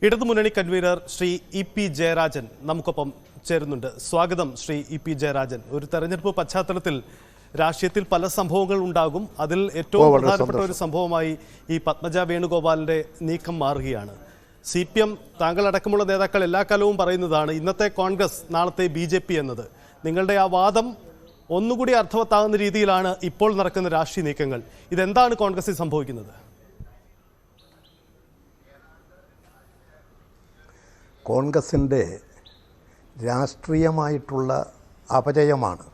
ഇടതുമുന്നണി convener Shri EP. Jayarajan നമുക്കൊപ്പം ചേരുന്നുണ്ട്. സ്വാഗതം ശ്രീ ഇ.പി. ജയരാജൻ. ഒരു തെരഞ്ഞെടുപ്പ് പശ്ചാത്തലത്തിൽ രാഷ്ട്രീയത്തിൽ പല സംഭവങ്ങൾ ഉണ്ടാകും. അതിൽ ഏറ്റവും പ്രധാനപ്പെട്ട ഒരു സംഭവമായി ഈ പത്മജ വേണുഗോപാലിന്റെ നീക്കം മാറുകയാണ്. CPM താങ്കളടക്കമുള്ള നേതാക്കൾ എല്ലാ കാലവും പറയുന്നതാണ് ഇന്നത്തെ കോൺഗ്രസ് നാളത്തെ BJP എന്നത്. നിങ്ങളുടെ ആ വാദം ഒന്നുകൂടി അർത്ഥവത്താകുന്ന രീതിയിലാണ് ഇപ്പോൾ നടക്കുന്ന രാഷ്ട്രീയ നീക്കങ്ങൾ. ഇതെന്താണ് കോൺഗ്രസിൽ സംഭവിക്കുന്നത്? കോൺഗ്രസിൻ്റെ രാഷ്ട്രീയമായിട്ടുള്ള അപജയമാണ്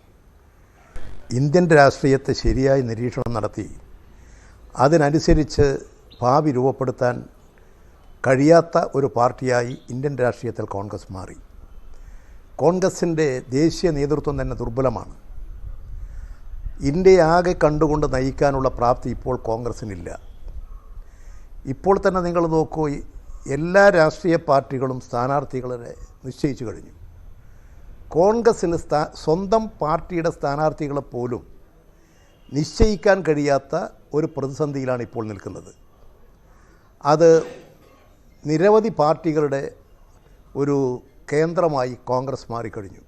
ഇന്ത്യൻ രാഷ്ട്രീയത്തെ ശരിയായി നിരീക്ഷണം നടത്തി അതിനനുസരിച്ച് ഭാവി രൂപപ്പെടുത്താൻ കഴിയാത്ത ഒരു പാർട്ടിയായി ഇന്ത്യൻ രാഷ്ട്രീയത്തിൽ കോൺഗ്രസ് മാറി. കോൺഗ്രസിൻ്റെ ദേശീയ നേതൃത്വം തന്നെ ദുർബലമാണ്. ഇന്ത്യയെ ആകെ കണ്ടുകൊണ്ട് നയിക്കാനുള്ള പ്രാപ്തി ഇപ്പോൾ കോൺഗ്രസിനില്ല. ഇപ്പോൾ തന്നെ നിങ്ങൾ നോക്കൂ, എല്ലാ രാഷ്ട്രീയ പാർട്ടികളും സ്ഥാനാർത്ഥികളെ നിശ്ചയിച്ചു കഴിഞ്ഞു. കോൺഗ്രസ്സിന് സ്വന്തം പാർട്ടിയുടെ സ്ഥാനാർത്ഥികളെ പോലും നിശ്ചയിക്കാൻ കഴിയാത്ത ഒരു പ്രതിസന്ധിയിലാണ് ഇപ്പോൾ നിൽക്കുന്നത്. അത് നിരവധി പാർട്ടികളുടെ ഒരു കേന്ദ്രമായി കോൺഗ്രസ് മാറിക്കഴിഞ്ഞു.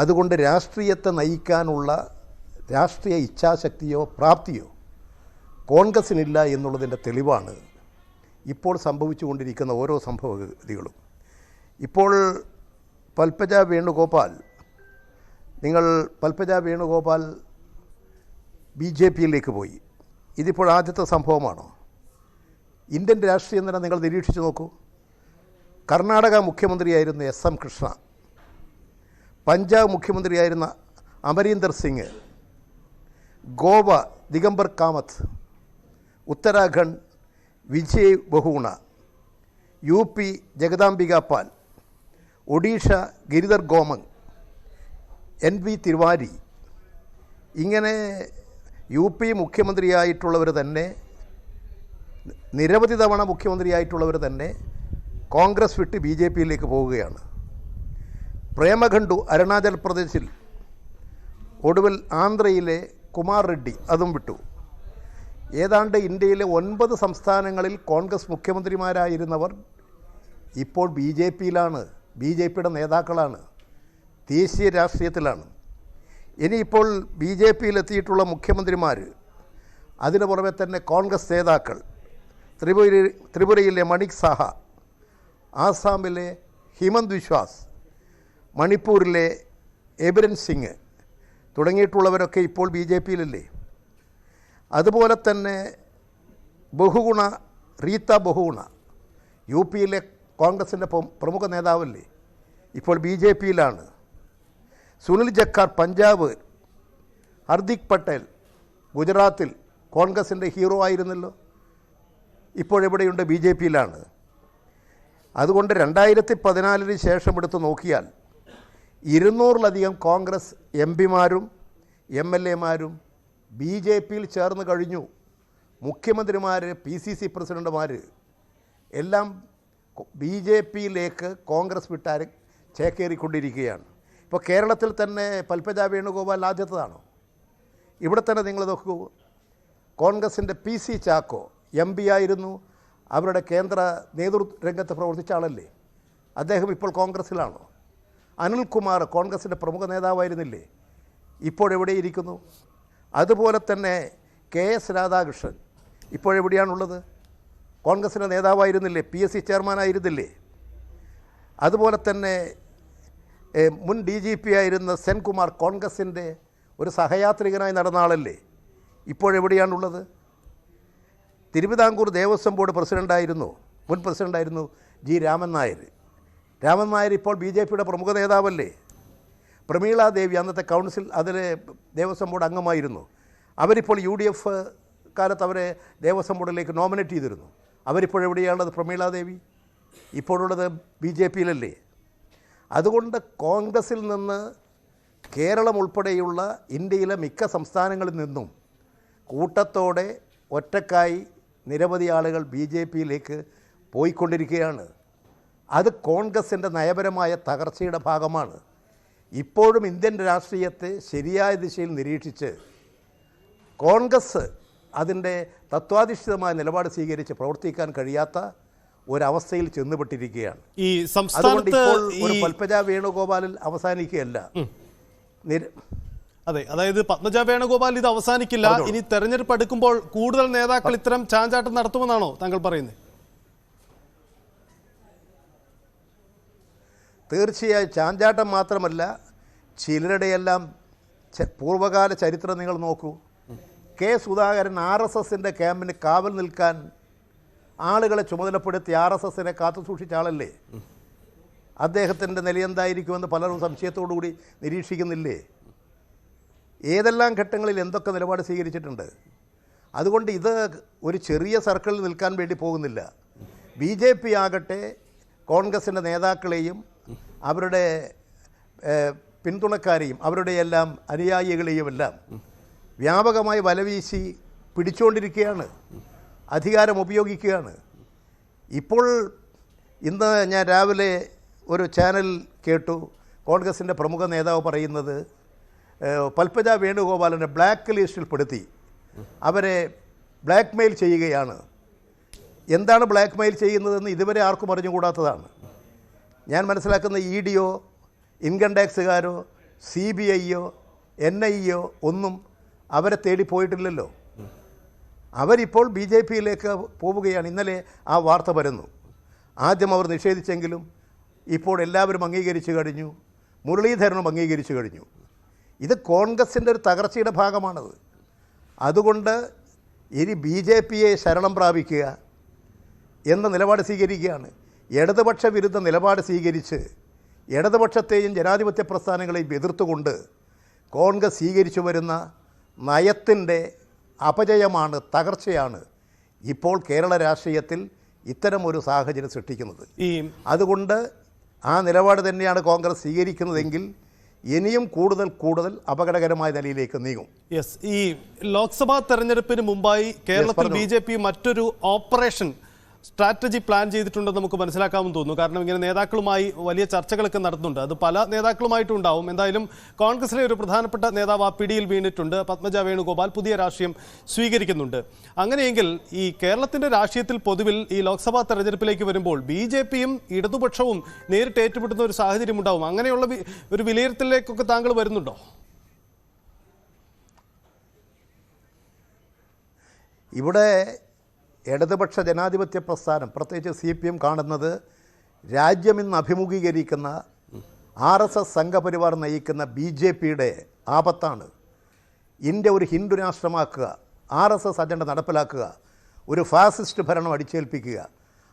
അതുകൊണ്ട് രാഷ്ട്രീയത്തെ നയിക്കാനുള്ള രാഷ്ട്രീയ ഇച്ഛാശക്തിയോ പ്രാപ്തിയോ കോൺഗ്രസ്സിനില്ല എന്നുള്ളതിൻ്റെ തെളിവാണ് ഇപ്പോൾ സംഭവിച്ചുകൊണ്ടിരിക്കുന്ന ഓരോ സംഭവഗതികളും. ഇപ്പോൾ പത്മജ വേണുഗോപാൽ BJPയിലേക്ക് പോയി. ഇതിപ്പോൾ ആദ്യത്തെ സംഭവമാണോ? ഇന്ത്യൻ രാഷ്ട്രീയം തന്നെ നിങ്ങൾ നിരീക്ഷിച്ച് നോക്കൂ. കർണാടക മുഖ്യമന്ത്രിയായിരുന്ന SM കൃഷ്ണ, പഞ്ചാബ് മുഖ്യമന്ത്രിയായിരുന്ന അമരീന്ദർ സിംഗ്, ഗോവ ദിഗംബർ കാമത്ത്, ഉത്തരാഖണ്ഡ് വിജയ് ബഹുഗുണ, UP ജഗദാംബിക പാൽ, ഒഡീഷ ഗിരിധർ ഗോമങ്, NV തിവാരി, ഇങ്ങനെ UP മുഖ്യമന്ത്രിയായിട്ടുള്ളവർ തന്നെ, നിരവധി തവണ മുഖ്യമന്ത്രിയായിട്ടുള്ളവർ തന്നെ കോൺഗ്രസ് വിട്ട് BJPയിലേക്ക് പോവുകയാണ്. പ്രേമഖണ്ഡു അരുണാചൽ പ്രദേശിൽ, ഒടുവിൽ ആന്ധ്രയിലെ കുമാർ റെഡ്ഡി അതും വിട്ടു. ഏതാണ്ട് ഇന്ത്യയിലെ 9 സംസ്ഥാനങ്ങളിൽ കോൺഗ്രസ് മുഖ്യമന്ത്രിമാരായിരുന്നവർ ഇപ്പോൾ BJPയിലാണ്, BJPയുടെ നേതാക്കളാണ്, ദേശീയ രാഷ്ട്രീയത്തിലാണ്. ഇനിയിപ്പോൾ BJPയിലെത്തിയിട്ടുള്ള മുഖ്യമന്ത്രിമാർ, അതിനു പുറമെ തന്നെ കോൺഗ്രസ് നേതാക്കൾ, ത്രിപുരയിലെ മണിക് സാഹ, ആസാമിലെ ഹിമന്ത് വിശ്വാസ്, മണിപ്പൂരിലെ എബിരൻ സിംഗ് തുടങ്ങിയിട്ടുള്ളവരൊക്കെ ഇപ്പോൾ BJPയിലല്ലേ. അതുപോലെ തന്നെ ബഹുഗുണ റീത്ത ബഹുഗുണ UPയിലെ കോൺഗ്രസിൻ്റെ പ്രമുഖ നേതാവല്ലേ, ഇപ്പോൾ BJPയിലാണ്. സുനിൽ ജക്കാർ പഞ്ചാബ്, ഹർദിക് പട്ടേൽ ഗുജറാത്തിൽ കോൺഗ്രസിൻ്റെ ഹീറോ ആയിരുന്നല്ലോ, ഇപ്പോഴെവിടെയുണ്ട്? BJPയിലാണ്. അതുകൊണ്ട് 2014 ശേഷം എടുത്ത് നോക്കിയാൽ 200-ലധികം കോൺഗ്രസ് MPമാരും MLAമാരും BJPയിൽ ചേർന്ന് കഴിഞ്ഞു. മുഖ്യമന്ത്രിമാർ, PCC പ്രസിഡന്റുമാർ എല്ലാം BJPയിലേക്ക് കോൺഗ്രസ് വിട്ടാൽ ചേക്കേറിക്കൊണ്ടിരിക്കുകയാണ്. ഇപ്പോൾ കേരളത്തിൽ തന്നെ പത്മജ വേണുഗോപാൽ ആദ്യത്തേതാണോ? ഇവിടെ തന്നെ നിങ്ങൾ നോക്കൂ, കോൺഗ്രസിൻ്റെ PC ചാക്കോ MP ആയിരുന്നു, അവരുടെ കേന്ദ്ര നേതൃരംഗത്ത് പ്രവർത്തിച്ച ആളല്ലേ. അദ്ദേഹം ഇപ്പോൾ കോൺഗ്രസ്സിലാണോ? അനിൽകുമാർ കോൺഗ്രസിൻ്റെ പ്രമുഖ നേതാവായിരുന്നില്ലേ, ഇപ്പോഴെവിടെയിരിക്കുന്നു? അതുപോലെ തന്നെ KS രാധാകൃഷ്ണൻ ഇപ്പോഴെവിടെയാണുള്ളത്? കോൺഗ്രസിൻ്റെ നേതാവായിരുന്നില്ലേ, PSC ചെയർമാനായിരുന്നില്ലേ? അതുപോലെ തന്നെ മുൻ DGP ആയിരുന്ന സെൻകുമാർ കോൺഗ്രസിൻ്റെ ഒരു സഹയാത്രികനായി നടന്ന ആളല്ലേ, ഇപ്പോഴെവിടെയാണുള്ളത്? തിരുവിതാംകൂർ ദേവസ്വം ബോർഡ് മുൻ പ്രസിഡൻ്റായിരുന്നു G. രാമൻ നായർ. രാമൻ നായർ ഇപ്പോൾ BJPയുടെ പ്രമുഖ നേതാവല്ലേ. പ്രമീള ദേവി അന്നത്തെ കൗൺസിൽ, അതിലെ ദേവസ്വം ബോർഡ് അംഗമായിരുന്നു. അവരിപ്പോൾ UDF കാലത്ത് അവരെ ദേവസ്വം ബോർഡിലേക്ക് നോമിനേറ്റ് ചെയ്തിരുന്നു. അവരിപ്പോഴെവിടെയാണുള്ളത്? പ്രമീള ദേവി ഇപ്പോഴുള്ളത് BJPയിലല്ലേ. അതുകൊണ്ട് കോൺഗ്രസിൽ നിന്ന് കേരളം ഉൾപ്പെടെയുള്ള ഇന്ത്യയിലെ മിക്ക സംസ്ഥാനങ്ങളിൽ നിന്നും കൂട്ടത്തോടെ ഒറ്റക്കായി നിരവധി ആളുകൾ BJPയിലേക്ക് പോയിക്കൊണ്ടിരിക്കുകയാണ്. അത് കോൺഗ്രസിൻ്റെ നയപരമായ തകർച്ചയുടെ ഭാഗമാണ്. ഇപ്പോഴും ഇന്ത്യൻ രാഷ്ട്രീയത്തെ ശരിയായ ദിശയിൽ നിരീക്ഷിച്ച് കോൺഗ്രസ് അതിൻ്റെ തത്വാധിഷ്ഠിതമായ നിലപാട് സ്വീകരിച്ച് പ്രവർത്തിക്കാൻ കഴിയാത്ത ഒരവസ്ഥയിൽ ചെന്നുപെട്ടിരിക്കുകയാണ്. ഈ അതുകൊണ്ട് സംസ്ഥാനത്ത് ഇപ്പോൾ ഒരു പത്മജ വേണുഗോപാലിൽ അവസാനിക്കുകയല്ല. അതെ, അതായത് പത്മജ വേണുഗോപാൽ ഇത് അവസാനിക്കില്ല. ഇനി തെരഞ്ഞെടുപ്പ് അടുക്കുമ്പോൾ കൂടുതൽ നേതാക്കൾ ഇത്തരം ചാഞ്ചാട്ടം നടത്തുമെന്നാണോ താങ്കൾ പറയുന്നത്? തീർച്ചയായും ചാഞ്ചാട്ടം മാത്രമല്ല, ചിലരുടെയെല്ലാം പൂർവ്വകാല ചരിത്രം നിങ്ങൾ നോക്കൂ. കെ സുധാകരൻ RSSന്റെ ക്യാമ്പിന് കാവൽ നിൽക്കാൻ ആളുകളെ ചുമതലപ്പെടുത്തി RSSനെ കാത്തു സൂക്ഷിച്ച ആളല്ലേ? അദ്ദേഹത്തിൻ്റെ നിലയെന്തായിരിക്കുമെന്ന് പലരും സംശയത്തോടുകൂടി നിരീക്ഷിക്കുന്നില്ലേ? ഏതെല്ലാം ഘട്ടങ്ങളിൽ എന്തൊക്കെ നിലപാട് സ്വീകരിച്ചിട്ടുണ്ട്. അതുകൊണ്ട് ഇത് ഒരു ചെറിയ സർക്കിളിൽ നിൽക്കാൻ വേണ്ടി പോകുന്നില്ല. BJP ആകട്ടെ കോൺഗ്രസിൻ്റെ നേതാക്കളെയും അവരുടെ പിന്തുണക്കാരെയും അവരുടെയെല്ലാം അനുയായികളെയുമെല്ലാം വ്യാപകമായി വലവീശി പിടിച്ചുകൊണ്ടിരിക്കുകയാണ്, അധികാരം ഉപയോഗിക്കുകയാണ്. ഇപ്പോൾ ഇന്ന് ഞാൻ രാവിലെ ഒരു ചാനൽ കേട്ടു, കോൺഗ്രസിൻ്റെ പ്രമുഖ നേതാവ് പറയുന്നത് പത്മജ വേണുഗോപാലിനെ ബ്ലാക്ക് ലിസ്റ്റിൽ പെടുത്തി അവരെ ബ്ലാക്ക് മെയിൽ ചെയ്യുകയാണ്. എന്താണ് ബ്ലാക്ക് മെയിൽ ചെയ്യുന്നതെന്ന് ഇതുവരെ ആർക്കും അറിഞ്ഞുകൂടാത്തതാണ്. ഞാൻ മനസ്സിലാക്കുന്ന EDയോ ഇൻകം ടാക്സുകാരോ CBIയോ NIയോ ഒന്നും അവരെ തേടി പോയിട്ടില്ലല്ലോ. അവരിപ്പോൾ BJPയിലേക്ക് പോവുകയാണ്. ഇന്നലെ ആ വാർത്ത വരുന്നു. ആദ്യം അവർ നിഷേധിച്ചെങ്കിലും ഇപ്പോൾ എല്ലാവരും അംഗീകരിച്ചു കഴിഞ്ഞു. മുരളീധരനും അംഗീകരിച്ചു കഴിഞ്ഞു. ഇത് കോൺഗ്രസിൻ്റെ ഒരു തകർച്ചയുടെ ഭാഗമാണത്. അതുകൊണ്ട് ഇനി BJPയെ ശരണം പ്രാപിക്കുക എന്ന നിലപാട് സ്വീകരിക്കുകയാണ്. ഇടതുപക്ഷ വിരുദ്ധ നിലപാട് സ്വീകരിച്ച് ഇടതുപക്ഷത്തെയും ജനാധിപത്യ പ്രസ്ഥാനങ്ങളെയും എതിർത്തുകൊണ്ട് കോൺഗ്രസ് സ്വീകരിച്ചു വരുന്ന നയത്തിൻ്റെ അപജയമാണ്, തകർച്ചയാണ് ഇപ്പോൾ കേരള രാഷ്ട്രീയത്തിൽ ഇത്തരമൊരു സാഹചര്യം സൃഷ്ടിക്കുന്നത്. അതുകൊണ്ട് ആ നിലപാട് തന്നെയാണ് കോൺഗ്രസ് സ്വീകരിക്കുന്നതെങ്കിൽ ഇനിയും കൂടുതൽ അപകടകരമായ നിലയിലേക്ക് നീങ്ങും. യെസ്, ഈ ലോക്സഭാ തെരഞ്ഞെടുപ്പിന് മുമ്പായി കേരളത്തിൽ BJP മറ്റൊരു ഓപ്പറേഷൻ സ്ട്രാറ്റജി പ്ലാൻ ചെയ്തിട്ടുണ്ടെന്ന് നമുക്ക് മനസ്സിലാക്കാമെന്ന് തോന്നുന്നു. കാരണം ഇങ്ങനെ നേതാക്കളുമായി വലിയ ചർച്ചകളൊക്കെ നടത്തുന്നുണ്ട്. അത് പല നേതാക്കളുമായിട്ടും ഉണ്ടാവും. എന്തായാലും കോൺഗ്രസിലെ ഒരു പ്രധാനപ്പെട്ട നേതാവ് ആ പിടിയിൽ വീണിട്ടുണ്ട്. പത്മജ വേണുഗോപാൽ പുതിയ രാഷ്ട്രീയം സ്വീകരിക്കുന്നുണ്ട്. അങ്ങനെയെങ്കിൽ ഈ കേരളത്തിന്റെ രാഷ്ട്രീയത്തിൽ പൊതുവിൽ ഈ ലോക്സഭാ തെരഞ്ഞെടുപ്പിലേക്ക് വരുമ്പോൾ BJPയും ഇടതുപക്ഷവും നേരിട്ട് ഏറ്റുമുട്ടുന്ന ഒരു സാഹചര്യം ഉണ്ടാവും. അങ്ങനെയുള്ള ഒരു വിലയിരുത്തലിലേക്കൊക്കെ താങ്കൾ വരുന്നുണ്ടോ? ഇവിടെ ഇടതുപക്ഷ ജനാധിപത്യ പ്രസ്ഥാനം പ്രത്യേകിച്ച് CPM കാണുന്നത് രാജ്യം ഇന്ന് അഭിമുഖീകരിക്കുന്ന RSS സംഘപരിവാർ നയിക്കുന്ന BJPയുടെ ആപത്താണ്. ഇന്ത്യ ഒരു ഹിന്ദു രാഷ്ട്രമാക്കുക, RSS അജണ്ട നടപ്പിലാക്കുക, ഒരു ഫാസിസ്റ്റ് ഭരണം അടിച്ചേൽപ്പിക്കുക,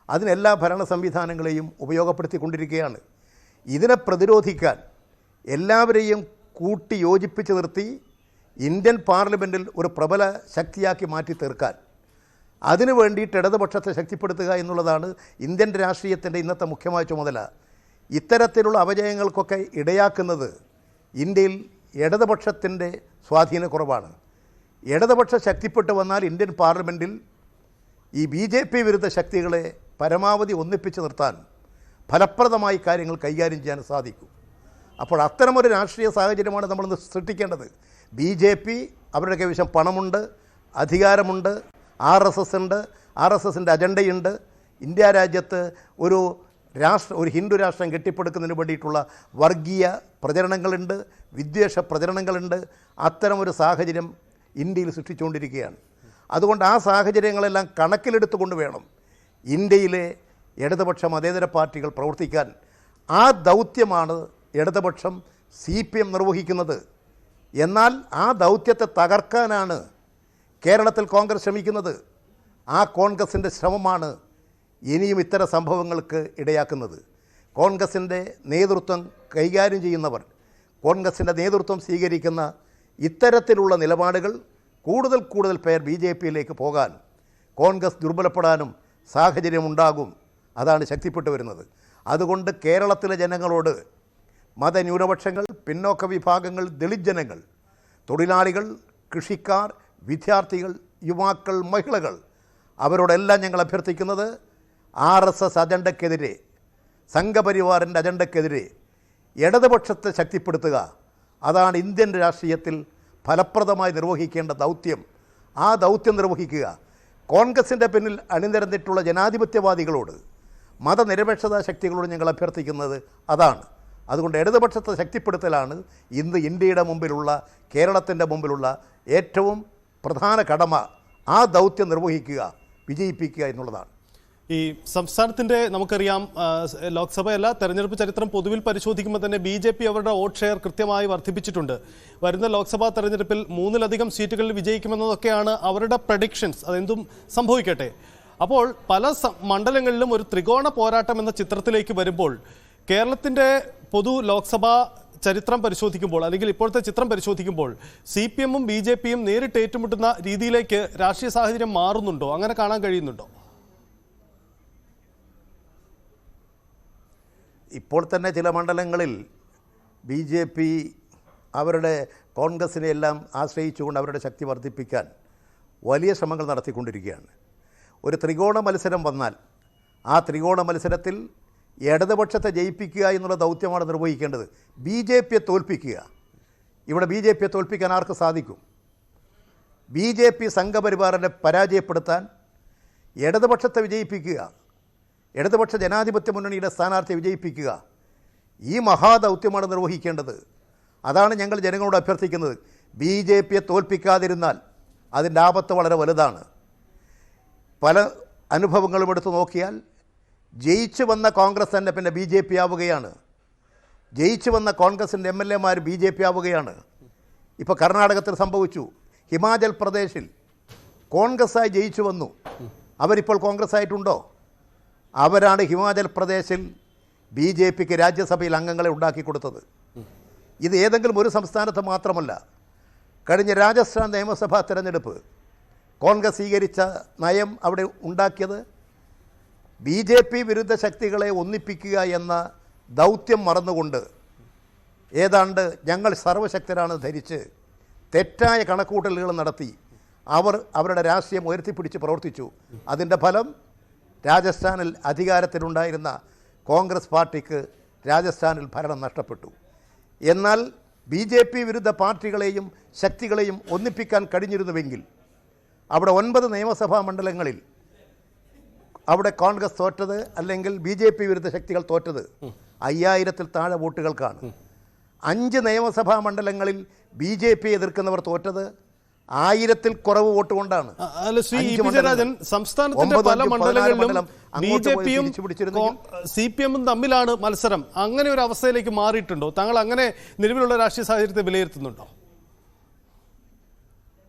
അതിനെല്ലാ ഭരണ സംവിധാനങ്ങളെയും ഉപയോഗപ്പെടുത്തിക്കൊണ്ടിരിക്കുകയാണ്. ഇതിനെ പ്രതിരോധിക്കാൻ എല്ലാവരെയും കൂട്ടി യോജിപ്പിച്ച് നിർത്തി ഇന്ത്യൻ പാർലമെൻറ്റിൽ ഒരു പ്രബല ശക്തിയാക്കി മാറ്റി തീർക്കാൻ, അതിനു വേണ്ടിയിട്ട് ഇടതുപക്ഷത്തെ ശക്തിപ്പെടുത്തുക എന്നുള്ളതാണ് ഇന്ത്യൻ രാഷ്ട്രീയത്തിൻ്റെ ഇന്നത്തെ മുഖ്യമായ ചുമതല. ഇത്തരത്തിലുള്ള അപജയങ്ങൾക്കൊക്കെ ഇടയാക്കുന്നത് ഇന്ത്യയിൽ ഇടതുപക്ഷത്തിൻ്റെ സ്വാധീനക്കുറവാണ്. ഇടതുപക്ഷം ശക്തിപ്പെട്ടു വന്നാൽ ഇന്ത്യൻ പാർലമെൻറ്റിൽ ഈ BJP വിരുദ്ധ ശക്തികളെ പരമാവധി ഒന്നിപ്പിച്ച് നിർത്താൻ ഫലപ്രദമായി കാര്യങ്ങൾ കൈകാര്യം ചെയ്യാൻ സാധിക്കും. അപ്പോൾ അത്തരമൊരു രാഷ്ട്രീയ സാഹചര്യമാണ് നമ്മൾ സൃഷ്ടിക്കേണ്ടത്. BJP അവരുടെ കൈവശം പണമുണ്ട്, അധികാരമുണ്ട്, RSS ഉണ്ട്, RSSൻ്റെ അജണ്ടയുണ്ട്. ഇന്ത്യ രാജ്യത്ത് ഒരു ഹിന്ദു രാഷ്ട്രം കെട്ടിപ്പടുക്കുന്നതിന് വേണ്ടിയിട്ടുള്ള വർഗീയ പ്രചരണങ്ങളുണ്ട്, വിദ്വേഷ പ്രചരണങ്ങളുണ്ട്. അത്തരമൊരു സാഹചര്യം ഇന്ത്യയിൽ സൃഷ്ടിച്ചുകൊണ്ടിരിക്കുകയാണ്. അതുകൊണ്ട് ആ സാഹചര്യങ്ങളെല്ലാം കണക്കിലെടുത്തുകൊണ്ട് വേണം ഇന്ത്യയിലെ ഇടതുപക്ഷ മതേതര പാർട്ടികൾ പ്രവർത്തിക്കാൻ. ആ ദൗത്യമാണ് ഇടതുപക്ഷം CPM നിർവഹിക്കുന്നത്. എന്നാൽ ആ ദൗത്യത്തെ തകർക്കാനാണ് കേരളത്തിൽ കോൺഗ്രസ് ശ്രമിക്കുന്നത്. ആ കോൺഗ്രസിൻ്റെ ശ്രമമാണ് ഇനിയും ഇത്തരം സംഭവങ്ങൾക്ക് ഇടയാക്കുന്നത്. കോൺഗ്രസിൻ്റെ നേതൃത്വം കൈകാര്യം ചെയ്യുന്നവർ, കോൺഗ്രസിൻ്റെ നേതൃത്വം സ്വീകരിക്കുന്ന ഇത്തരത്തിലുള്ള നിലപാടുകൾ കൂടുതൽ പേർ BJPയിലേക്ക് പോകാൻ, കോൺഗ്രസ് ദുർബലപ്പെടാനും സാഹചര്യമുണ്ടാകും. അതാണ് ശക്തിപ്പെട്ടു വരുന്നത്. അതുകൊണ്ട് കേരളത്തിലെ ജനങ്ങളോട് മതന്യൂനപക്ഷങ്ങൾ, പിന്നോക്ക വിഭാഗങ്ങൾ, ദളിത് ജനങ്ങൾ, തൊഴിലാളികൾ, കൃഷിക്കാർ, വിദ്യാർത്ഥികൾ, യുവാക്കൾ, മഹിളകൾ അവരോടെല്ലാം ഞങ്ങൾ അഭ്യർത്ഥിക്കുന്നത് RSS അജണ്ടയ്ക്കെതിരെ, സംഘപരിവാറിൻ്റെ അജണ്ടയ്ക്കെതിരെ ഇടതുപക്ഷത്തെ ശക്തിപ്പെടുത്തുക. അതാണ് ഇന്ത്യൻ രാഷ്ട്രീയത്തിൽ ഫലപ്രദമായി നിർവഹിക്കേണ്ട ദൗത്യം. ആ ദൗത്യം നിർവഹിക്കുക. കോൺഗ്രസിൻ്റെ പിന്നിൽ അണിനിരന്നിട്ടുള്ള ജനാധിപത്യവാദികളോട് മതനിരപേക്ഷതാ ശക്തികളോട് ഞങ്ങൾ അഭ്യർത്ഥിക്കുന്നത് അതാണ്. അതുകൊണ്ട് ഇടതുപക്ഷത്തെ ശക്തിപ്പെടുത്തലാണ് ഇന്ന് ഇന്ത്യയുടെ മുമ്പിലുള്ള, കേരളത്തിൻ്റെ മുമ്പിലുള്ള ഏറ്റവും പ്രധാന കടമ. ആ ദൗത്യം നിർവഹിക്കുക, വിജയിപ്പിക്കുക എന്നുള്ളതാണ്. ഈ സംസ്ഥാനത്തിന്റെ നമുക്കറിയാം, ലോക്സഭയല്ല, തെരഞ്ഞെടുപ്പ് ചരിത്രം പൊതുവിൽ പരിശോധിക്കുമ്പോൾ തന്നെ BJP അവരുടെ വോട്ട് ഷെയർ കൃത്യമായി വർദ്ധിപ്പിച്ചിട്ടുണ്ട്. വരുന്ന ലോക്സഭാ തെരഞ്ഞെടുപ്പിൽ 3-ലധികം സീറ്റുകളിൽ വിജയിക്കുമെന്നതൊക്കെയാണ് അവരുടെ പ്രഡിക്ഷൻസ്. അതെന്തും സംഭവിക്കട്ടെ. അപ്പോൾ പല മണ്ഡലങ്ങളിലും ഒരു ത്രികോണ പോരാട്ടം എന്ന ചിത്രത്തിലേക്ക് വരുമ്പോൾ കേരളത്തിന്റെ പൊതു ലോക്സഭാ ചരിത്രം പരിശോധിക്കുമ്പോൾ, അല്ലെങ്കിൽ ഇപ്പോഴത്തെ ചിത്രം പരിശോധിക്കുമ്പോൾ, CPM-ഉം BJP-യും നേരിട്ട് ഏറ്റുമുട്ടുന്ന രീതിയിലേക്ക് രാഷ്ട്രീയ സാഹചര്യം മാറുന്നുണ്ടോ? അങ്ങനെ കാണാൻ കഴിയുന്നുണ്ടോ? ഇപ്പോൾ തന്നെ ചില മണ്ഡലങ്ങളിൽ BJP അവരുടെ കോൺഗ്രസിനെ എല്ലാം ആശ്രയിച്ചുകൊണ്ട് അവരുടെ ശക്തി വർദ്ധിപ്പിക്കാൻ വലിയ ശ്രമങ്ങൾ നടത്തിക്കൊണ്ടിരിക്കുകയാണ്. ഒരു ത്രികോണ മത്സരം വന്നാൽ ആ ത്രികോണ മത്സരത്തിൽ ഇടതുപക്ഷത്തെ ജയിപ്പിക്കുക എന്നുള്ള ദൗത്യമാണ് നിർവഹിക്കേണ്ടത്. BJP-യെ തോൽപ്പിക്കുക. ഇവിടെ BJP-യെ തോൽപ്പിക്കാൻ ആർക്ക് സാധിക്കും? BJP സംഘപരിവാറിനെ പരാജയപ്പെടുത്താൻ ഇടതുപക്ഷത്തെ വിജയിപ്പിക്കുക, ഇടതുപക്ഷ ജനാധിപത്യ മുന്നണിയുടെ സ്ഥാനാർത്ഥിയെ വിജയിപ്പിക്കുക. ഈ മഹാദൗത്യമാണ് നിർവഹിക്കേണ്ടത്. അതാണ് ഞങ്ങൾ ജനങ്ങളോട് അഭ്യർത്ഥിക്കുന്നത്. BJP-യെ തോൽപ്പിക്കാതിരുന്നാൽ അതിൻ്റെ ആപത്ത് വളരെ വലുതാണ്. പല അനുഭവങ്ങളും എടുത്തു നോക്കിയാൽ ജയിച്ചു വന്ന കോൺഗ്രസ് തന്നെ പിന്നെ BJP ആവുകയാണ്. ജയിച്ചു വന്ന കോൺഗ്രസിൻ്റെ MLA-മാർ BJP ആവുകയാണ്. ഇപ്പോൾ കർണാടകത്തിൽ സംഭവിച്ചു. ഹിമാചൽ പ്രദേശിൽ കോൺഗ്രസ്സായി ജയിച്ചു വന്നു. അവരിപ്പോൾ കോൺഗ്രസ് ആയിട്ടുണ്ടോ? അവരാണ് ഹിമാചൽ പ്രദേശിൽ BJP-ക്ക് രാജ്യസഭയിൽ അംഗങ്ങളെ ഉണ്ടാക്കി കൊടുത്തത്. ഇത് ഏതെങ്കിലും ഒരു സംസ്ഥാനത്ത് മാത്രമല്ല. കഴിഞ്ഞ രാജസ്ഥാൻ നിയമസഭാ തിരഞ്ഞെടുപ്പ് കോൺഗ്രസ് സ്വീകരിച്ച നയം അവിടെ ഉണ്ടാക്കിയത് BJP വിരുദ്ധ ശക്തികളെ ഒന്നിപ്പിക്കുക എന്ന ദൗത്യം മറന്നുകൊണ്ട് ഏതാണ്ട് ഞങ്ങൾ സർവശക്തരാണ് ധരിച്ച് തെറ്റായ കണക്കൂട്ടലുകൾ നടത്തി അവരുടെ രാഷ്ട്രീയം ഉയർത്തിപ്പിടിച്ച് പ്രവർത്തിച്ചു. അതിൻ്റെ ഫലം രാജസ്ഥാനിൽ അധികാരത്തിലുണ്ടായിരുന്ന കോൺഗ്രസ് പാർട്ടിക്ക് രാജസ്ഥാനിൽ ഭരണം നഷ്ടപ്പെട്ടു. എന്നാൽ BJP വിരുദ്ധ പാർട്ടികളെയും ശക്തികളെയും ഒന്നിപ്പിക്കാൻ കഴിഞ്ഞിരുന്നുവെങ്കിൽ അവിടെ 9 നിയമസഭാ മണ്ഡലങ്ങളിൽ അവിടെ കോൺഗ്രസ് തോറ്റത്, അല്ലെങ്കിൽ BJP വിരുദ്ധ ശക്തികൾ തോറ്റത് 5000-ൽ താഴെ വോട്ടുകൾക്കാണ്. 5 നിയമസഭാ മണ്ഡലങ്ങളിൽ BJP എതിർക്കുന്നവർ തോറ്റത് 1000-ൽ കുറവ് വോട്ട് കൊണ്ടാണ്. സംസ്ഥാനത്തിന്റെ പല മണ്ഡലങ്ങളിലും BJP-യും CPM-ഉം തമ്മിലാണ് മത്സരം. അങ്ങനെ ഒരു അവസ്ഥയിലേക്ക് മാറിയിട്ടുണ്ടോ? താങ്കൾ അങ്ങനെ നിലവിലുള്ള രാഷ്ട്രീയ സാഹചര്യത്തെ വിലയിരുത്തുന്നുണ്ടോ?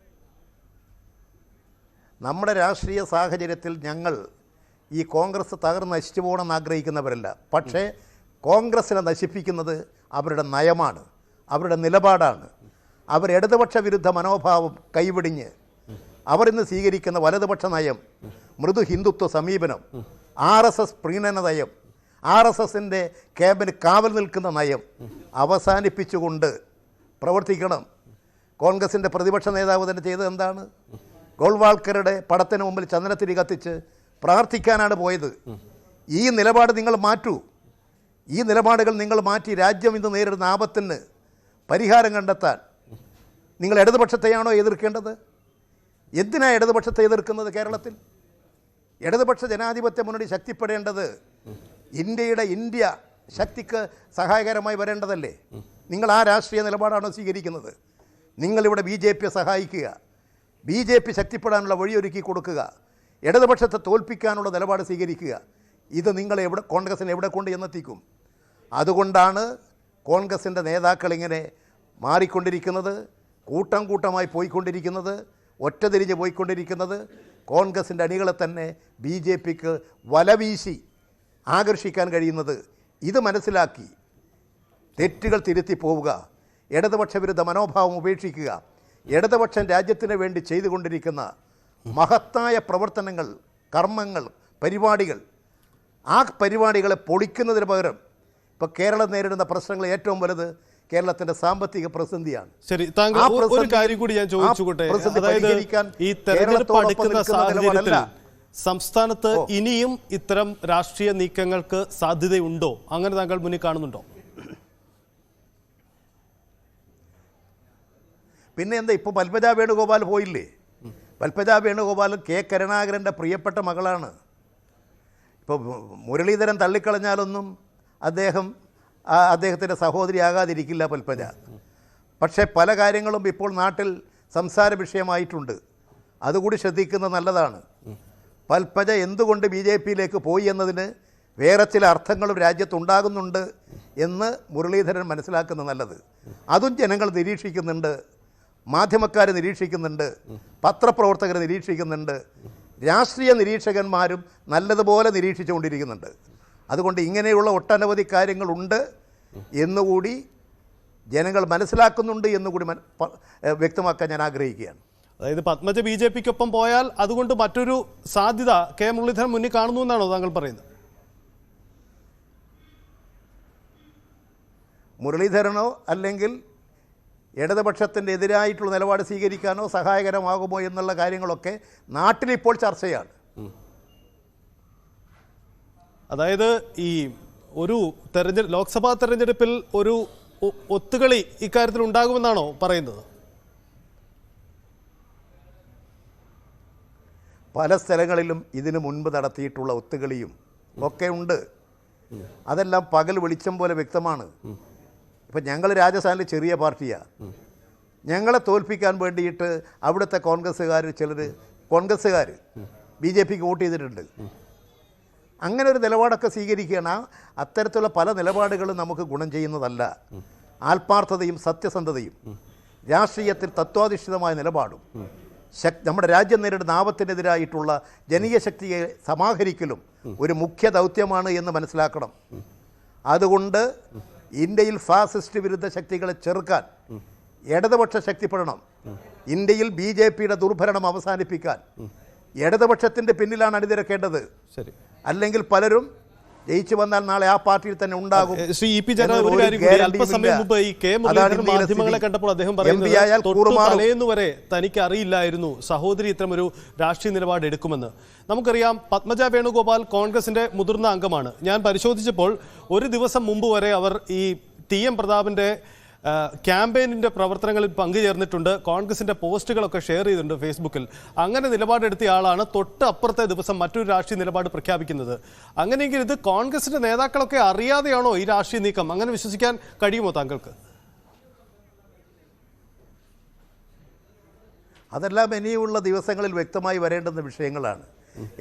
നമ്മുടെ രാഷ്ട്രീയ സാഹചര്യത്തിൽ ഞങ്ങൾ ഈ കോൺഗ്രസ് തകർന്ന് നശിച്ചു പോകണമെന്ന് ആഗ്രഹിക്കുന്നവരല്ല. പക്ഷേ കോൺഗ്രസിനെ നശിപ്പിക്കുന്നത് അവരുടെ നയമാണ്, അവരുടെ നിലപാടാണ്. അവർ ഇടതുപക്ഷ വിരുദ്ധ മനോഭാവം കൈവിടിഞ്ഞ് അവരിന്ന് സ്വീകരിക്കുന്ന വലതുപക്ഷ നയം, മൃദു ഹിന്ദുത്വ സമീപനം, RSS പ്രീണന നയം, RSSൻ്റെ ക്യാമ്പിന് കാവൽ നിൽക്കുന്ന നയം അവസാനിപ്പിച്ചുകൊണ്ട് പ്രവർത്തിക്കണം. കോൺഗ്രസിൻ്റെ പ്രതിപക്ഷ നേതാവ് തന്നെ ചെയ്തത് എന്താണ്? ഗോൾവാൾക്കറുടെ പടത്തിന് മുമ്പിൽ ചന്ദനത്തിരി കത്തിച്ച് പ്രാർത്ഥിക്കാനാണ് പോയത്. ഈ നിലപാട് നിങ്ങൾ മാറ്റൂ. ഈ നിലപാടുകൾ നിങ്ങൾ മാറ്റി രാജ്യം ഇന്ന് നേരിടുന്ന ആപത്തിന് പരിഹാരം കണ്ടെത്താൻ നിങ്ങൾ ഇടതുപക്ഷത്തെയാണോ എതിർക്കേണ്ടത്? എന്തിനാണ് ഇടതുപക്ഷത്തെ എതിർക്കുന്നത്? കേരളത്തിൽ ഇടതുപക്ഷ ജനാധിപത്യ മുന്നണി ശക്തിപ്പെടേണ്ടത് ഇന്ത്യ ശക്തിക്ക് സഹായകരമായി വരേണ്ടതല്ലേ? നിങ്ങൾ ആ രാഷ്ട്രീയ നിലപാടാണോ സ്വീകരിക്കുന്നത്? നിങ്ങളിവിടെ BJP-യെ സഹായിക്കുക, BJP ശക്തിപ്പെടാനുള്ള വഴിയൊരുക്കി കൊടുക്കുക, ഇടതുപക്ഷത്തെ തോൽപ്പിക്കാനുള്ള നിലപാട് സ്വീകരിക്കുക. ഇത് നിങ്ങളെ കോൺഗ്രസിനെ എവിടെ കൊണ്ട് എന്നെത്തിക്കും? അതുകൊണ്ടാണ് കോൺഗ്രസിൻ്റെ നേതാക്കളിങ്ങനെ മാറിക്കൊണ്ടിരിക്കുന്നത്, കൂട്ടം കൂട്ടമായി പോയിക്കൊണ്ടിരിക്കുന്നത്, ഒറ്റതിരിഞ്ഞ് പോയിക്കൊണ്ടിരിക്കുന്നത്. കോൺഗ്രസിൻ്റെ അണികളെ തന്നെ BJP-ക്ക് വലവീശി ആകർഷിക്കാൻ കഴിയുന്നത്. ഇത് മനസ്സിലാക്കി തെറ്റുകൾ തിരുത്തി പോവുക, ഇടതുപക്ഷ വിരുദ്ധ മനോഭാവം ഉപേക്ഷിക്കുക. ഇടതുപക്ഷം രാജ്യത്തിന് വേണ്ടി ചെയ്തുകൊണ്ടിരിക്കുന്ന മഹത്തായ പ്രവർത്തനങ്ങൾ, കർമ്മങ്ങൾ, പരിപാടികൾ, ആ പരിപാടികളെ പൊളിക്കുന്നതിന് പകരം ഇപ്പോൾ കേരളം നേരിടുന്ന പ്രശ്നങ്ങൾ ഏറ്റവും വലുത് കേരളത്തിന്റെ സാമ്പത്തിക പ്രതിസന്ധിയാണ്. ശരി, താങ്കൾ ഒരു കാര്യം കൂടി ഞാൻ ചോദിച്ചുകൊട്ടെ. അതായത് ഈ തെരഞ്ഞെടുപ്പ് അടുക്കുന്ന സാഹചര്യത്തിൽ സംസ്ഥാനത്ത് ഇനിയും ഇത്തരം രാഷ്ട്രീയ നീക്കങ്ങൾക്ക് സാധ്യതയുണ്ടോ? അങ്ങനെ താങ്കൾ മുന്നിൽ കാണുന്നുണ്ടോ? പിന്നെ എന്താ, ഇപ്പോൾ പത്മജ വേണുഗോപാൽ പോയില്ലേ? പത്മജ വേണുഗോപാൽ K. കരുണാകരൻ്റെ പ്രിയപ്പെട്ട മകളാണ്. ഇപ്പോൾ മുരളീധരൻ തള്ളിക്കളഞ്ഞാലൊന്നും അദ്ദേഹത്തിൻ്റെ സഹോദരിയാകാതിരിക്കില്ല പൽപ്പജ. പക്ഷേ പല കാര്യങ്ങളും ഇപ്പോൾ നാട്ടിൽ സംസാര വിഷയമായിട്ടുണ്ട്. അതുകൂടി ശ്രദ്ധിക്കുന്നത് നല്ലതാണ്. പൽപ്പജ എന്തുകൊണ്ട് BJP-യിലേക്ക് പോയി എന്നതിന് വേറെ ചില അർത്ഥങ്ങളും രാജ്യത്തുണ്ടാകുന്നുണ്ട് എന്ന് മുരളീധരൻ മനസ്സിലാക്കുന്നത് നല്ലത്. അതും ജനങ്ങൾ നിരീക്ഷിക്കുന്നുണ്ട്, മാധ്യമക്കാർ നിരീക്ഷിക്കുന്നുണ്ട്, പത്രപ്രവർത്തകർ നിരീക്ഷിക്കുന്നുണ്ട്, രാഷ്ട്രീയ നിരീക്ഷകന്മാരും നല്ലതുപോലെ നിരീക്ഷിച്ചുകൊണ്ടിരിക്കുന്നുണ്ട്. അതുകൊണ്ട് ഇങ്ങനെയുള്ള ഒട്ടനവധി കാര്യങ്ങളുണ്ട് എന്നുകൂടി ജനങ്ങൾ മനസ്സിലാക്കുന്നുണ്ട് എന്നുകൂടി വ്യക്തമാക്കാൻ ഞാൻ ആഗ്രഹിക്കുകയാണ്. അതായത് പത്മജ BJP-ക്കൊപ്പം പോയാൽ അതുകൊണ്ട് മറ്റൊരു സാധ്യത കെ മുരളീധരൻ മുന്നിൽ കാണുന്നു എന്നാണോ താങ്കൾ പറയുന്നത്? മുരളീധരനോ അല്ലെങ്കിൽ ഇടതുപക്ഷത്തിൻ്റെ എതിരായിട്ടുള്ള നിലപാട് സ്വീകരിക്കാനോ സഹായകരമാകുമോ എന്നുള്ള കാര്യങ്ങളൊക്കെ നാട്ടിലിപ്പോൾ ചർച്ചയാണ്. അതായത് ഈ ഒരു ലോക്സഭാ തെരഞ്ഞെടുപ്പിൽ ഒരു ഒത്തുകളി ഇക്കാര്യത്തിൽ ഉണ്ടാകുമെന്നാണോ പറയുന്നത്? പല സ്ഥലങ്ങളിലും ഇതിനു മുൻപ് നടത്തിയിട്ടുള്ള ഒത്തുകളിയും ഒക്കെ ഉണ്ട്. അതെല്ലാം പകൽ വെളിച്ചം പോലെ വ്യക്തമാണ്. ഇപ്പം ഞങ്ങൾ രാജസ്ഥാനിൽ ചെറിയ പാർട്ടിയാണ്. ഞങ്ങളെ തോൽപ്പിക്കാൻ വേണ്ടിയിട്ട് അവിടുത്തെ കോൺഗ്രസ്സുകാർ BJP-ക്ക് വോട്ട് ചെയ്തിട്ടുണ്ട്. അങ്ങനെ ഒരു നിലപാടൊക്കെ സ്വീകരിക്കുകയാണ്. അത്തരത്തിലുള്ള പല നിലപാടുകളും നമുക്ക് ഗുണം ചെയ്യുന്നതല്ല. ആത്മാർത്ഥതയും സത്യസന്ധതയും രാഷ്ട്രീയത്തിൽ തത്വാധിഷ്ഠിതമായ നിലപാടും നമ്മുടെ രാജ്യം നേരിടുന്ന ആപത്തിനെതിരായിട്ടുള്ള ജനകീയ ശക്തിയെ സമാഹരിക്കലും ഒരു മുഖ്യ ദൗത്യമാണ് എന്ന് മനസ്സിലാക്കണം. അതുകൊണ്ട് ഇന്ത്യയിൽ ഫാസിസ്റ്റ് വിരുദ്ധ ശക്തികളെ ചെറുക്കാൻ ഇടതുപക്ഷ ശക്തിപ്പെടണം. ഇന്ത്യയിൽ BJP-യുടെ ദുർഭരണം അവസാനിപ്പിക്കാൻ ഇടതുപക്ഷത്തിൻ്റെ പിന്നിലാണ് അണിനിരക്കേണ്ടത്. അല്ലെങ്കിൽ പലരും ജയിച്ചു വന്നാൽ നാളെ ആ പാർട്ടിയിൽ തന്നെ ഉണ്ടാകും. ശ്രീ ഇ പി ജയരാജൻ ഒരു കാര്യം കൂടി, അല്പസമയം മുമ്പ് ഈ കെ മുരളീധരൻ മാധ്യമങ്ങളെ കണ്ടപ്പോൾ അദ്ദേഹം പറയുന്നത് തലേന്ന് വരെ തനിക്ക് അറിയില്ലായിരുന്നു സഹോദരി ഇത്തരമൊരു രാഷ്ട്രീയ നിലപാട് എടുക്കുമെന്ന്. നമുക്കറിയാം പത്മജ വേണുഗോപാൽ കോൺഗ്രസിന്റെ മുതിർന്ന അംഗമാണ്. ഞാൻ പരിശോധിച്ചപ്പോൾ ഒരു ദിവസം മുമ്പ് വരെ അവർ ഈ TM പ്രതാപന്റെ ക്യാമ്പയിനിന്റെ പ്രവർത്തനങ്ങളിൽ പങ്കുചേർന്നിട്ടുണ്ട്. കോൺഗ്രസിന്റെ പോസ്റ്റുകളൊക്കെ ഷെയർ ചെയ്തിട്ടുണ്ട് ഫേസ്ബുക്കിൽ. അങ്ങനെ നിലപാടെടുത്ത ആളാണ് തൊട്ട് അപ്പുറത്തെ ദിവസം മറ്റൊരു രാഷ്ട്രീയ നിലപാട് പ്രഖ്യാപിക്കുന്നത്. അങ്ങനെയെങ്കിൽ ഇത് കോൺഗ്രസിന്റെ നേതാക്കളൊക്കെ അറിയാതെയാണോ ഈ രാഷ്ട്രീയ നീക്കം? അങ്ങനെ വിശ്വസിക്കാൻ കഴിയുമോ താങ്കൾക്ക്? അതെല്ലാം ഇനിയുള്ള ദിവസങ്ങളിൽ വ്യക്തമായി വരേണ്ടുന്ന വിഷയങ്ങളാണ്.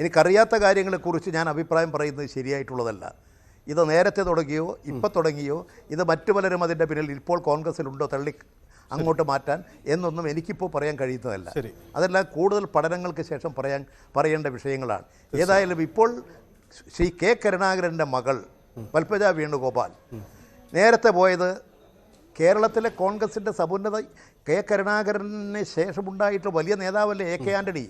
എനിക്കറിയാത്ത കാര്യങ്ങളെക്കുറിച്ച് ഞാൻ അഭിപ്രായം പറയുന്നത് ശരിയായിട്ടുള്ളതല്ല. ഇത് നേരത്തെ തുടങ്ങിയോ ഇപ്പം തുടങ്ങിയോ, ഇത് മറ്റു പലരും അതിൻ്റെ പിന്നിൽ ഇപ്പോൾ കോൺഗ്രസ്സിലുണ്ടോ തള്ളി അങ്ങോട്ട് മാറ്റാൻ എന്നൊന്നും എനിക്കിപ്പോൾ പറയാൻ കഴിയുന്നതല്ല. അതെല്ലാം കൂടുതൽ പഠനങ്ങൾക്ക് ശേഷം പറയേണ്ട വിഷയങ്ങളാണ്. ഏതായാലും ഇപ്പോൾ ശ്രീ കെ കരുണാകരൻ്റെ മകൾ പൽപ്പജ വേണുഗോപാൽ നേരത്തെ പോയത് കേരളത്തിലെ കോൺഗ്രസിൻ്റെ സമുന്നത കെ കരുണാകരന് ശേഷമുണ്ടായിട്ടുള്ള വലിയ നേതാവല്ലേ AK ആൻ്റണി.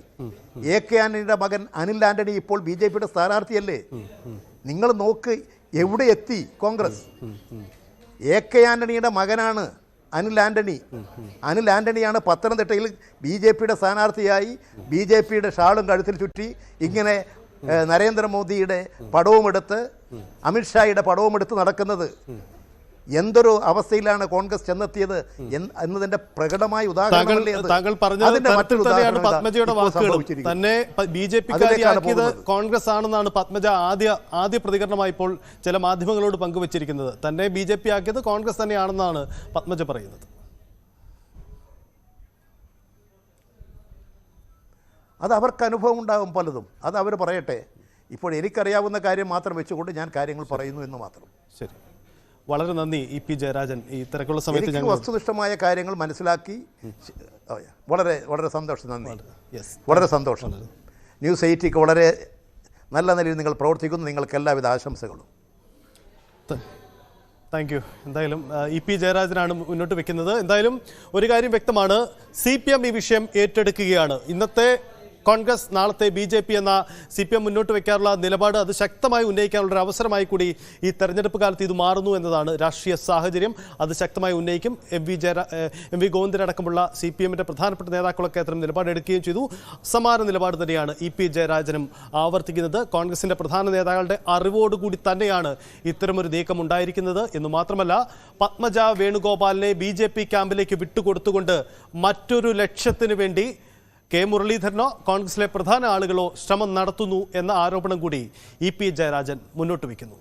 AK ആൻ്റണിയുടെ മകൻ അനിൽ ആൻ്റണി ഇപ്പോൾ BJP-യുടെ സ്ഥാനാർത്ഥിയല്ലേ. നിങ്ങൾ നോക്ക് എവിടെ എത്തി കോൺഗ്രസ്. AK ആൻ്റണിയുടെ മകനാണ് അനിൽ ആൻ്റണി. അനിൽ ആൻ്റണിയാണ് പത്തനംതിട്ടയിൽ BJP-യുടെ സ്ഥാനാർത്ഥിയായി BJP-യുടെ ഷാളും കഴുത്തിൽ ചുറ്റി ഇങ്ങനെ നരേന്ദ്രമോദിയുടെ പടവുമെടുത്ത് അമിത്ഷായുടെ പടവുമെടുത്ത് നടക്കുന്നത്. എന്തൊരു അവസ്ഥയിലാണ് കോൺഗ്രസ് ചെന്നെത്തിയത് എന്നതിന്റെ പ്രകടമായ ഉദാഹരണമല്ലേ അത്. താങ്കൾ പറഞ്ഞത് പത്മജയുടെ വാക്കുകൾ തന്നെ BJP-ക്കാരിയാക്കിയത് കോൺഗ്രസ് ആണെന്നാണ് പത്മജ ആദ്യ പ്രതികരണമായി ഇപ്പോൾ ചില മാധ്യമങ്ങളോട് പങ്കുവച്ചിരിക്കുന്നത്. തന്നെ BJP ആക്കിയത് കോൺഗ്രസ് തന്നെയാണെന്നാണ് പത്മജ പറയുന്നത്. അത് അവർക്ക് അനുഭവം ഉണ്ടാകും പലതും. അത് അവർ പറയട്ടെ. ഇപ്പോൾ എനിക്കറിയാവുന്ന കാര്യം മാത്രം വെച്ചുകൊണ്ട് ഞാൻ കാര്യങ്ങൾ പറയുന്നു എന്ന് മാത്രം. ശരി, വളരെ നന്ദി ഇ പി ജയരാജൻ. ഈ തിരക്കുള്ള സമയത്ത് ഞങ്ങൾ വസ്തുനിഷ്ഠമായ കാര്യങ്ങൾ മനസ്സിലാക്കി വളരെ വളരെ സന്തോഷം. നന്ദി, വളരെ സന്തോഷം. ന്യൂസ് 8ക്ക് വളരെ നല്ല നിലയിൽ നിങ്ങൾ പ്രവർത്തിക്കുന്നു. നിങ്ങൾക്ക് എല്ലാവിധ ആശംസകളും. Thank you. എന്തായാലും ഇ പി ജയരാജനാണ് മുന്നോട്ട് വെക്കുന്നത്. എന്തായാലും ഒരു കാര്യം വ്യക്തമാണ്, CPM ഈ വിഷയം ഏറ്റെടുക്കുകയാണ്. ഇന്നത്തെ കോൺഗ്രസ്, നാളത്തെ BJP എന്ന CPM മുന്നോട്ട് വയ്ക്കാറുള്ള നിലപാട് അത് ശക്തമായി ഉന്നയിക്കാനുള്ള അവസരമായി കൂടി ഈ തെരഞ്ഞെടുപ്പ് കാലത്ത് ഇത് മാറുന്നു എന്നതാണ് രാഷ്ട്രീയ സാഹചര്യം. അത് ശക്തമായി ഉന്നയിക്കും. എം വി ഗോവിന്ദൻ അടക്കമുള്ള CPM-ന്റെ പ്രധാനപ്പെട്ട നേതാക്കളൊക്കെ അത്തരം നിലപാടെടുക്കുകയും ചെയ്തു. സമാന നിലപാട് തന്നെയാണ് ഇ പി ജയരാജനും ആവർത്തിക്കുന്നത്. കോൺഗ്രസിന്റെ പ്രധാന നേതാക്കളുടെ അറിവോടുകൂടി തന്നെയാണ് ഇത്തരമൊരു നീക്കം ഉണ്ടായിരിക്കുന്നത് എന്ന് മാത്രമല്ല, പത്മജ വേണുഗോപാലിനെ BJP ക്യാമ്പിലേക്ക് വിട്ടുകൊടുത്തുകൊണ്ട് മറ്റൊരു ലക്ഷ്യത്തിന് വേണ്ടി കെ മുരളീധരനോ കോൺഗ്രസിലെ പ്രധാന ആളുകളോ ശ്രമം നടത്തുന്നു എന്ന ആരോപണം കൂടി ഇ പി ജയരാജൻ മുന്നോട്ട് വയ്ക്കുന്നു.